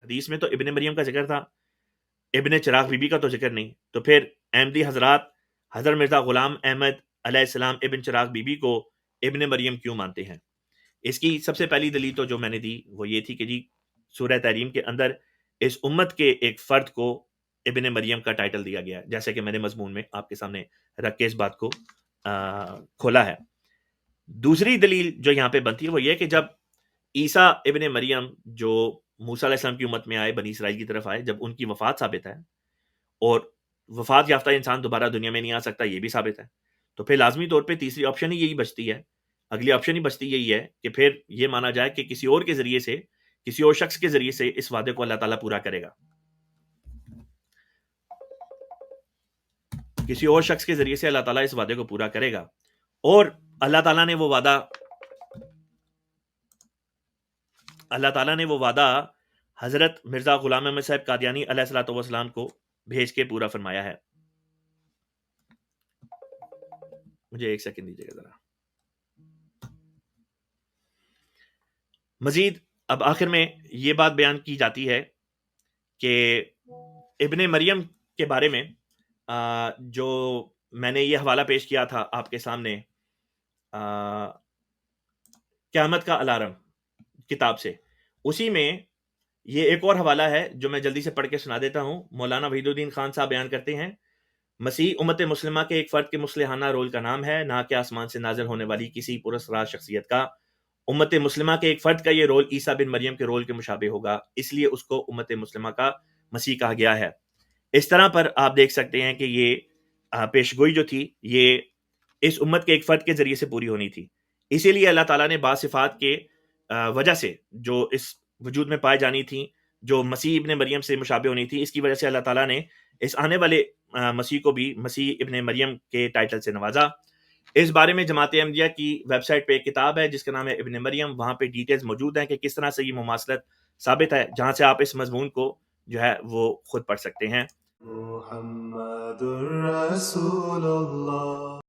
حدیث میں تو ابن مریم کا ذکر تھا، ابن چراغ بی بی کا تو ذکر نہیں، تو پھر احمدی حضرات حضرت مرزا غلام احمد علیہ السلام ابن چراغ بی بی کو ابن مریم کیوں مانتے ہیں؟ اس کی سب سے پہلی دلیل تو جو میں نے دی وہ یہ تھی کہ جی سورہ تحریم کے اندر اس امت کے ایک فرد کو ابن مریم کا ٹائٹل دیا گیا ہے، جیسے کہ میں نے مضمون میں آپ کے سامنے رکھ کے اس بات کو کھولا ہے۔ دوسری دلیل جو یہاں پہ بنتی ہے وہ یہ کہ جب عیسیٰ ابن مریم جو موسیٰ علیہ السلام کی امت میں آئے، بنی اسرائیل کی طرف آئے، جب ان کی وفات ثابت ہے اور وفات یافتہ انسان دوبارہ دنیا میں نہیں آ سکتا یہ بھی ثابت ہے، تو پھر لازمی طور پہ تیسری آپشن ہی یہی بچتی ہے، اگلی آپشن ہی بچتی یہی ہے کہ پھر یہ مانا جائے کہ کسی اور کے ذریعے سے، کسی اور شخص کے ذریعے سے اس وعدے کو اللہ تعالیٰ پورا کرے گا، کسی اور شخص کے ذریعے سے اللہ تعالیٰ اس وعدے کو پورا کرے گا، اور اللہ تعالیٰ نے وہ وعدہ حضرت مرزا غلام احمد صاحب قادیانی علیہ الصلوۃ والسلام کو بھیج کے پورا فرمایا ہے۔ مجھے ایک سیکنڈ دیجیے گا ذرا۔ مزید اب آخر میں یہ بات بیان کی جاتی ہے کہ ابن مریم کے بارے میں جو میں نے یہ حوالہ پیش کیا تھا آپ کے سامنے قیامت کا الارم کتاب سے، اسی میں یہ ایک اور حوالہ ہے جو میں جلدی سے پڑھ کے سنا دیتا ہوں۔ مولانا وحید الدین خان صاحب بیان کرتے ہیں، مسیح امت مسلمہ کے ایک فرد کے مصلحانہ رول کا نام ہے، نہ کہ آسمان سے نازل ہونے والی کسی پراسرار شخصیت کا۔ امت مسلمہ کے ایک فرد کا یہ رول عیسیٰ بن مریم کے رول کے مشابہ ہوگا، اس لیے اس کو امت مسلمہ کا مسیح کہا گیا ہے۔ اس طرح پر آپ دیکھ سکتے ہیں کہ یہ پیشگوئی جو تھی یہ اس امت کے ایک فرد کے ذریعے سے پوری ہونی تھی، اسی لیے اللہ تعالیٰ نے بعض صفات کے وجہ سے جو اس وجود میں پائے جانی تھیں، جو مسیح ابن مریم سے مشابہ ہونی تھی، اس کی وجہ سے اللہ تعالیٰ نے اس آنے والے مسیح کو بھی مسیح ابن مریم کے ٹائٹل سے نوازا۔ اس بارے میں جماعت احمدیہ کی ویب سائٹ پہ ایک کتاب ہے جس کا نام ہے ابن مریم، وہاں پہ ڈیٹیلز موجود ہیں کہ کس طرح سے یہ مماثلت ثابت ہے، جہاں سے آپ اس مضمون کو جو ہے وہ خود پڑھ سکتے ہیں۔ محمد رسول اللہ۔